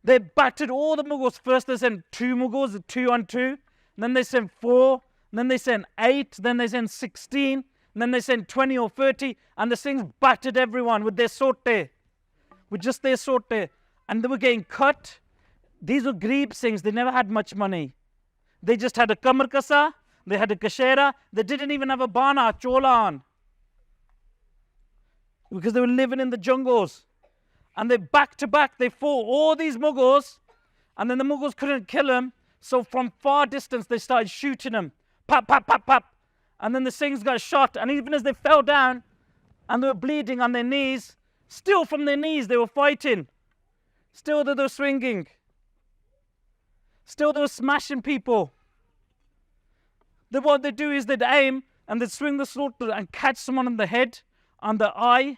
They battered all the Mughals. First they sent 2 Mughals, 2 on 2, and then they sent 4, and then they sent 8, then they sent 16, and then they sent 20 or 30, and the Singhs battered everyone with their sorte, with just their sorte, and they were getting cut. These were Greeb Singhs, they never had much money. They just had a Kamar Kasa, they had a Kashera, they didn't even have a Bana, Chola on. Because they were living in the jungles. And they back to back, they fought all these Mughals, and then the Mughals couldn't kill them, so from far distance they started shooting them. Pap, pap, pap, pap. And then the Singhs got shot, and even as they fell down, and they were bleeding on their knees, still from their knees they were fighting. Still they were swinging. Still they were smashing people. Then what they do is they'd aim and they'd swing the sword and catch someone on the head, on the eye.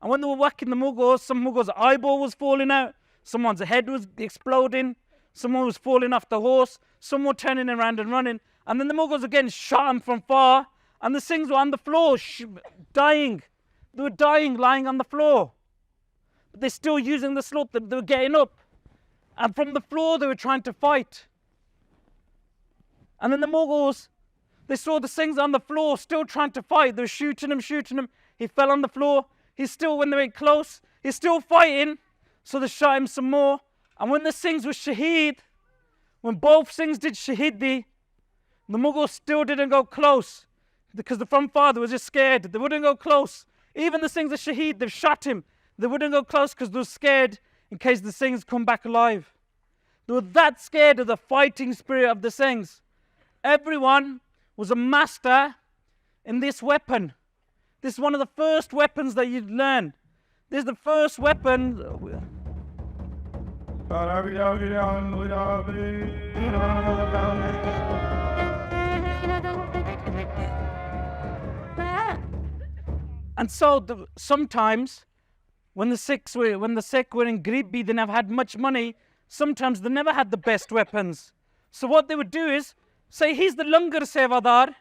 And when they were whacking the Mughals, some Mughals' eyeball was falling out, someone's head was exploding, someone was falling off the horse, some were turning around and running. And then the Mughals again shot them from far, and the Singhs were on the floor, dying. They were dying, lying on the floor. But they're still using the slaughter, they were getting up. And from the floor they were trying to fight. And then the Mughals, they saw the Singhs on the floor still trying to fight. They were shooting him. He fell on the floor. He's still, when they went close, he's still fighting. So they shot him some more. And when the Singhs were shaheed, when both Singhs did shahidi, the Mughals still didn't go close. Because from far they were just scared. They wouldn't go close. Even the Singhs are shaheed, they've shot him. They wouldn't go close because they were scared in case the Singhs come back alive. They were that scared of the fighting spirit of the Singhs. Everyone was a master in this weapon. This is one of the first weapons that you'd learn. This is the first weapon. And so sometimes when the Sikhs were in Greeb, they never had much money. Sometimes they never had the best weapons. So what they would do is say, he's the Langar Sevadar.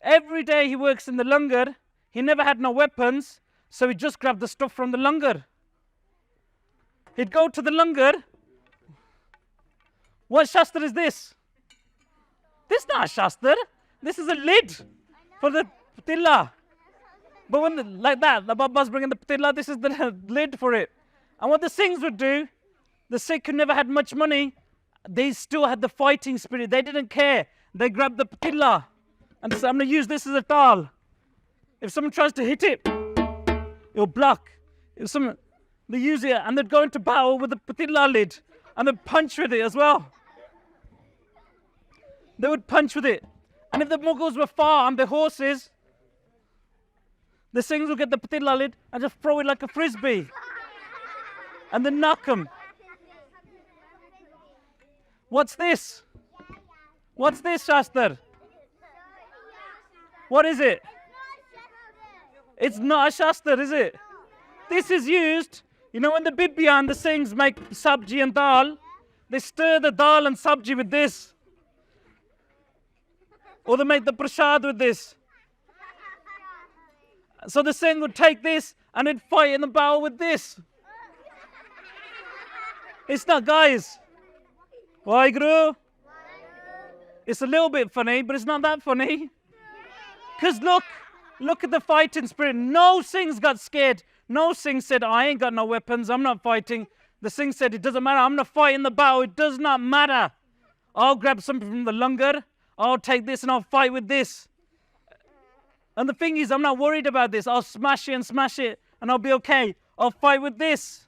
Every day he works in the Langar. He never had no weapons, so he just grabbed the stuff from the Langar. He'd go to the Langar. What Shastar is this? This is not a Shastar. This is a lid for the patilla. But when like that, the Baba's bringing the patilla, this is the lid for it. And what the Singhs would do, the Sikh who never had much money, they still had the fighting spirit. They didn't care. They grabbed the patilla and said, I'm going to use this as a tal. If someone tries to hit it, it'll block. They use it and they'd go into battle with the patilla lid and they'd punch with it as well. They would punch with it. And if the Mughals were far on their horses, the Singhs would get the patilla lid and just throw it like a frisbee and then knock them. What's this? What's this, Shastar? What is it? It's not a Shastar, is it? This is used, you know, when the Bibia and the Singhs make sabji and dal, they stir the dal and sabji with this. Or they make the prashad with this. So the Singh would take this and he'd fight in the battle with this. It's not, guys. WhyGuru. It's a little bit funny, but it's not that funny. Because look at the fighting spirit. No Singhs got scared. No Singh said, I ain't got no weapons, I'm not fighting. The Singh said, it doesn't matter, I'm going to fight in the battle, it does not matter. I'll grab something from the Langar, I'll take this and I'll fight with this. And the thing is, I'm not worried about this. I'll smash it and I'll be okay. I'll fight with this.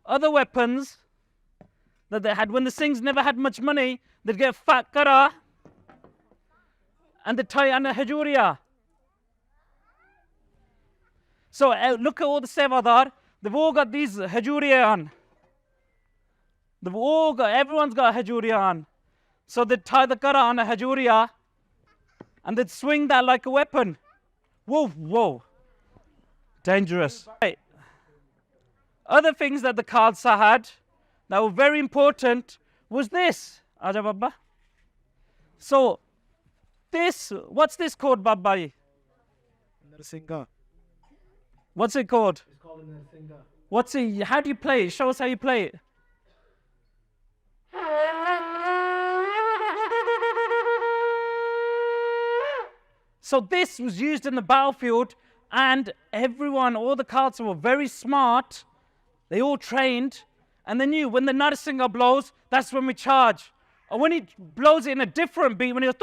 Other weapons that they had, when the Singhs never had much money, they'd get a fat kara and they'd tie it on a hajuria. So look at all the Sevadar. They've all got these hajuria on. Everyone's got a hajuria on. So they'd tie the kara on a hajuria and they'd swing that like a weapon. Whoa. Dangerous. Right. Other things that the Khalsa had that were very important was this. Aja Baba. So this, what's this called, Baba? Narsinga. What's it called? It's called a Narsinga. What's it? How do you play it? Show us how you play it. So this was used in the battlefield, and everyone, all the Khalsa were very smart. They all trained, and they knew when the Narsinga blows, that's when we charge. Or when he blows it in a different beat, when he goes,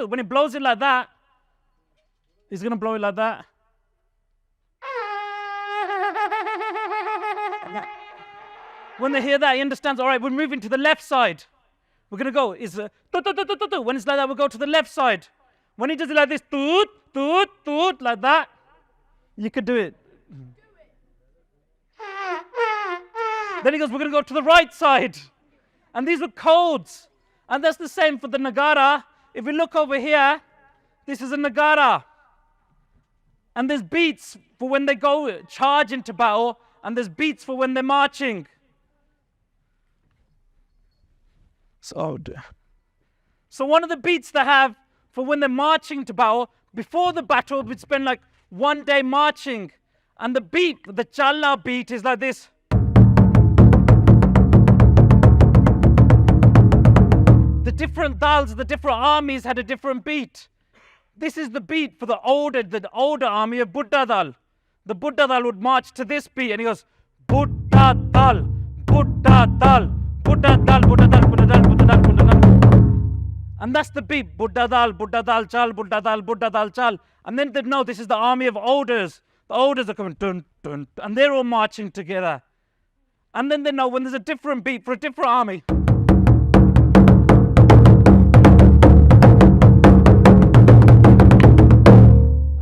when he blows it like that, he's going to blow it like that. When they hear that, he understands, all right, we're moving to the left side. We're going to go, when it's like that, we'll go to the left side. When he does it like this, toot, like that, you could do it. Then he goes, we're going to go to the right side. And these were codes. And that's the same for the Nagara. If we look over here, this is a Nagara. And there's beats for when they go charge into battle, and there's beats for when they're marching. So one of the beats they have for when they're marching to battle, before the battle, we'd spend like 1 day marching. And the beat, the challa beat is like this. The different dals, the different armies had a different beat. This is the beat for the older army of Buddha Dal. The Buddha Dal would march to this beat and he goes, Buddha Dal, Buddha Dal, Buddha Dal, Buddha Dal, Buddha Dal, Buddha Dal, Buddha Dal. And that's the beat, Buddha Dal Chal, Buddha Dal Chal. And then they know this is the army of elders. The elders are coming, dun, dun, and they're all marching together. And then they know when there's a different beat for a different army.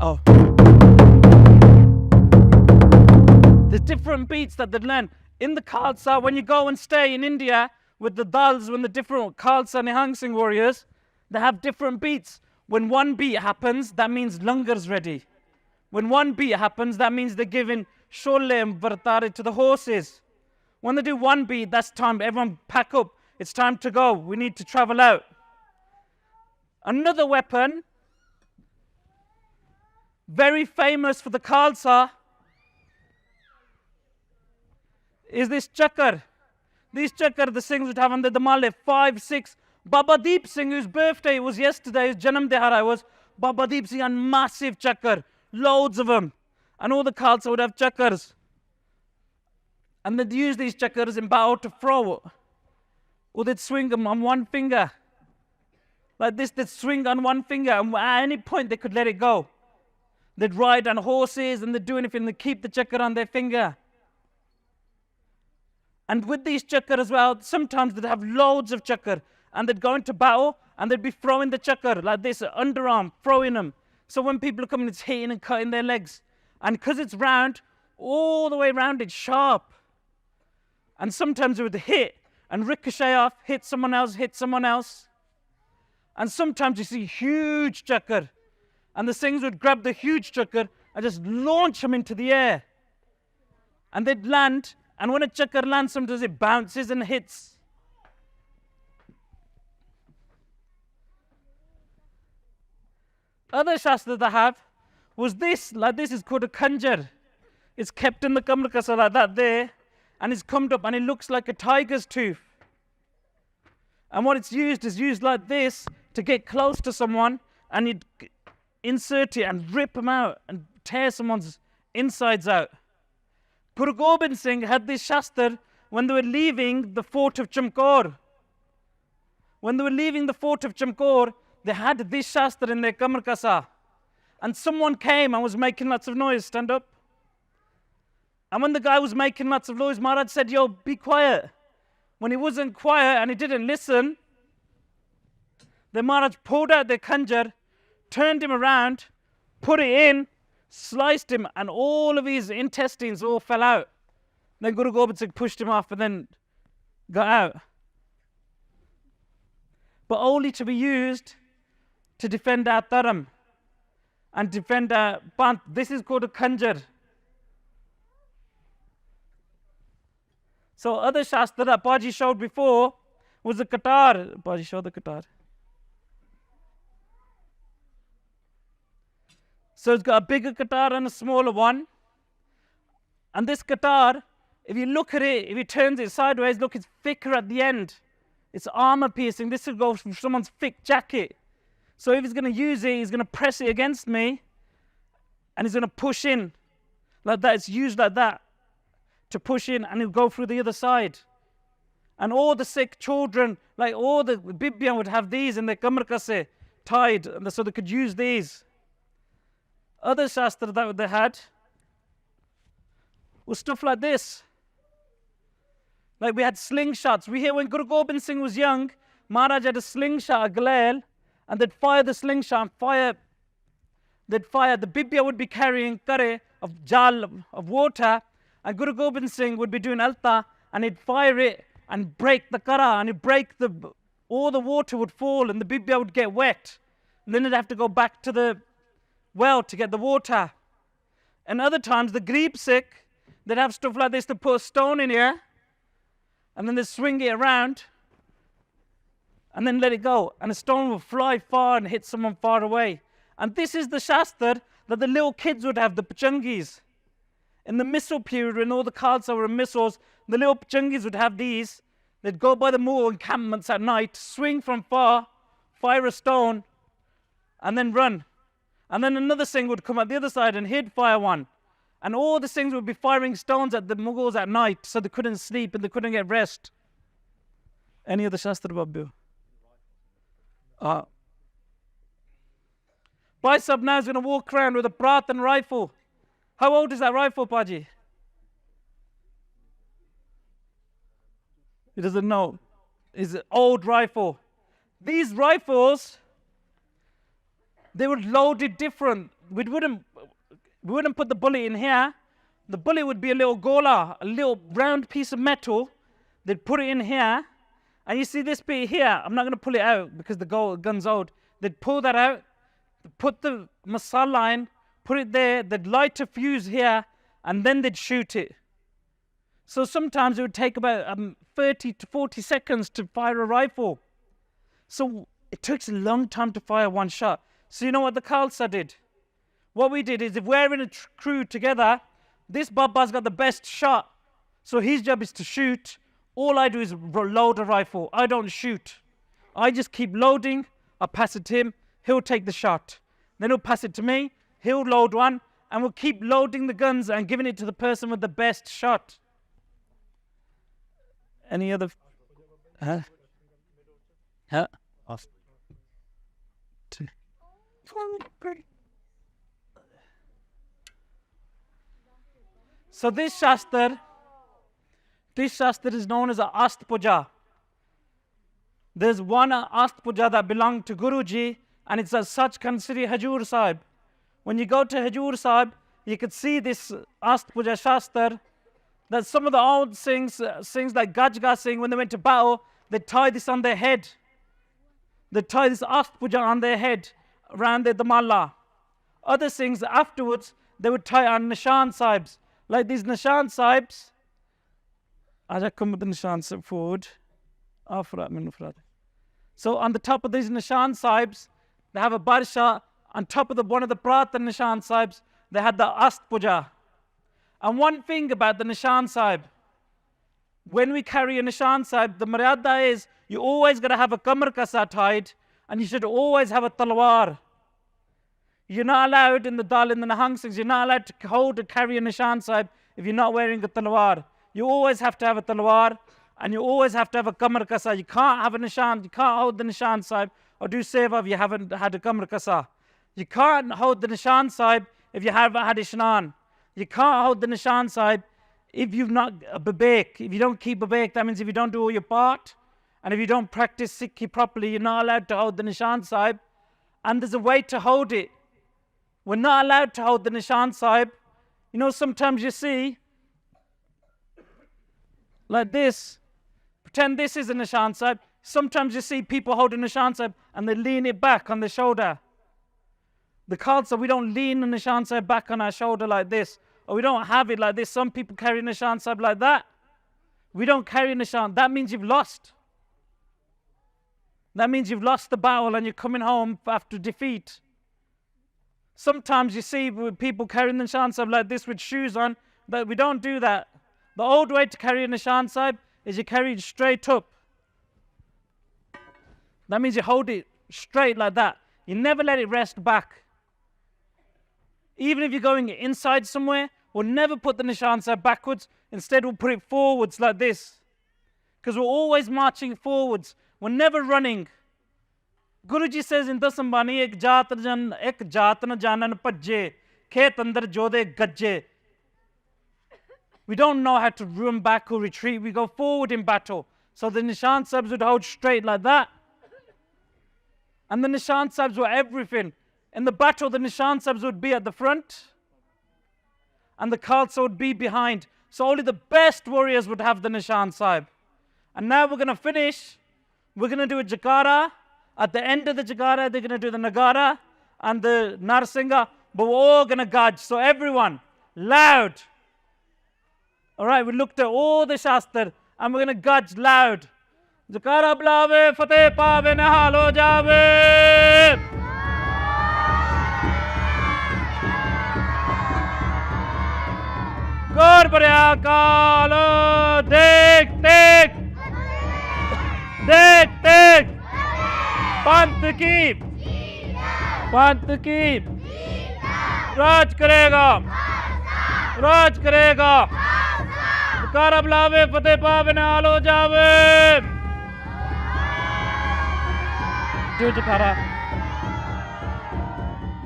Oh. There's different beats that they learn. In the Khalsa, when you go and stay in India with the Dals, when the different Khalsa Nihang Singh warriors, they have different beats. When one beat happens, that means Langar's ready. When one beat happens, that means they're giving Shole and Vartare to the horses. When they do one beat, that's time. Everyone pack up. It's time to go. We need to travel out. Another weapon, very famous for the Khalsa, is this Chaker. These Chaker, the Singhs would have under the Male 5, 6. Baba Deep Singh, whose birthday it was yesterday, his Janam Dehara was, Baba Deep Singh had massive Chaker, loads of them. And all the Khalsa would have Chakers. And they'd use these Chakers in battle to throw. Or they'd swing them on one finger. Like this, they'd swing on one finger, and at any point they could let it go. They'd ride on horses and they'd do anything, they'd keep the Chaker on their finger. And with these Chaker as well, sometimes they'd have loads of Chaker. And they'd go into battle and they'd be throwing the Chaker like this, underarm, throwing them. So when people are coming, it's hitting and cutting their legs. And because it's round, all the way around, it's sharp. And sometimes it would hit and ricochet off, hit someone else, hit someone else. And sometimes you see huge Chaker. And the Singhs would grab the huge Chaker and just launch them into the air. And they'd land, and when a Chaker lands, sometimes it bounces and hits. Other Shastra they have was this, like this is called a Khanjar. It's kept in the Kamrakasa like that there, and it's comed up and it looks like a tiger's tooth. And what it's used is used like this to get close to someone, and you'd insert it and rip them out and tear someone's insides out. Guru Gobind Singh had this Shastar when they were leaving the fort of Chaker. When they were leaving the fort of Chaker, they had this Shastar in their kamar kasa. And someone came and was making lots of noise. Stand up. And when the guy was making lots of noise, Maharaj said, yo, be quiet. When he wasn't quiet and he didn't listen, the Maharaj pulled out their khanjar, turned him around, put it in, sliced him, and all of his intestines all fell out. Then Guru Gobind Singh pushed him off and then got out. But only to be used to defend our dharam and defend our panth. This is called a khanjar. So other Shastra that Paji showed before was a qatar. Paji, show the qatar. So it's got a bigger qatar and a smaller one. And this qatar, if you look at it, if he turns it sideways, look, it's thicker at the end. It's armor piercing. This would go from someone's thick jacket. So if he's going to use it, he's going to press it against me and he's going to push in like that. It's used like that to push in, and he'll go through the other side. And all the Sikh children, like all the Bibbiyan would have these in their kamar kase tied, so they could use these. Other Shastra that they had was stuff like this. Like we had slingshots. We hear when Guru Gobind Singh was young, Maharaj had a slingshot, a glail, and they'd fire the slingshot and fire. The Bibbiya would be carrying kare of jal, of water, and Guru Gobind Singh would be doing alta, and he'd fire it and break the kara, and he'd break all the water would fall, and the Bibbiya would get wet. And then they'd have to go back to the well to get the water. And other times, the Greeb Sikh, they'd have stuff like this to put a stone in here, and then they'd swing it around, and then let it go. And the stone would fly far and hit someone far away. And this is the Shastar that the little kids would have, the Pachangis. In the missile period, when all the Khalsa were in missiles, the little Pachangis would have these. They'd go by the Mughal encampments at night, swing from far, fire a stone, and then run. And then another Singh would come at the other side and he'd fire one. And all the Singhs would be firing stones at the Mughals at night, so they couldn't sleep and they couldn't get rest. Any other Shastra, Babu? Bhai Sab now is going to walk around with a Prat and rifle. How old is that rifle, Paji? He doesn't know. It's an old rifle. These rifles, they were loaded different. We wouldn't put the bullet in here. The bullet would be a little gola, a little round piece of metal. They'd put it in here. And you see this bit here, I'm not going to pull it out because the gun's old. They'd pull that out, put the masala in, put it there, they'd light a fuse here, and then they'd shoot it. So sometimes it would take about 30 to 40 seconds to fire a rifle. So it takes a long time to fire one shot. So you know what the Khalsa did? What we did is, if we're in a crew together, this Baba's got the best shot. So his job is to shoot. All I do is load a rifle. I don't shoot. I just keep loading. I pass it to him. He'll take the shot. Then he'll pass it to me. He'll load one. And we'll keep loading the guns and giving it to the person with the best shot. Any other? Huh? So this Shastar is known as a Ast Puja. There's one Ast Puja that belonged to Guruji, and it's as such considered Hajur Sahib. When you go to Hajur Sahib, you could see this Ast Puja Shastar, that some of the old Singhs like Gajga Singh, when they went to battle, they tie this on their head. They tie this Ast Puja on their head, around their Damala. Other Singhs afterwards, they would tie on Nishan Sahibs. Like these Nishan Sahibs, Aja come with the Nishan Sahib forward. So on the top of these Nishan Sahibs, they have a Barsha. On top of one of the Prat and Nishan Sahibs, they had the Ast Puja. And one thing about the Nishan Sahib, when we carry a Nishan Sahib, the Maryada is You always got to have a kamar kasa tied, and you should always have a talwar. You're not allowed in the dal in the Nahang Singhs, you're not allowed to hold or carry a nishan sahib if you're not wearing a talwar. You always have to have a talwar, and you always have to have a kamar kasa. You can't have a nishan, you can't hold the nishan sahib or do seva if you haven't had a kamar kasa. You can't hold the nishan sahib if you haven't had ishnan. You can't hold the nishan sahib if you've not a babek. If you don't keep babek, that means if you don't do all your part, and if you don't practice Sikhi properly, you're not allowed to hold the nishan sahib. And there's a way to hold it. We're not allowed to hold the nishan sahib. You know, sometimes you see, like this, pretend this is a nishan sahib. Sometimes you see people holding nishan sahib and they lean it back on the shoulder. The Khalsa, we don't lean the nishan sahib back on our shoulder like this, or we don't have it like this. Some people carry nishan sahib like that. We don't carry nishan. That means you've lost. That means you've lost the battle and you're coming home after defeat. Sometimes you see people carrying the nishan sahib like this with shoes on, but we don't do that. The old way to carry a nishan sahib is you carry it straight up. That means you hold it straight like that. You never let it rest back. Even if you're going inside somewhere, we'll never put the nishan sahib backwards. Instead, we'll put it forwards like this. Because we're always marching forwards. We're never running. Guruji says in Dasambani, ek jaat na janan pajje, khet andar jode gajje. We don't know how to run back or retreat. We go forward in battle. So the nishan sahibs would hold straight like that. And the nishan sahibs were everything. In the battle, the nishan sahibs would be at the front, and the Khalsa would be behind. So only the best warriors would have the nishan sahib. And now we're going to finish. We're going to do a jakara. At the end of the jakara, they're going to do the nagara and the narsinga, but we're all going to gaj. So everyone, loud. All right, we looked at all the Shastar, and we're going to gaj loud. Jakara blave, fateh paave, nihal ho jaave. Gaur bharya kaal, dekh, dekh. Dekh, dekh. पंथ की राज करेगा, राज करेगा। जकारा बुलावे, फतेह पावे, निहाल हो जावे। जो जकारा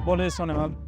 बोले सोने वाले।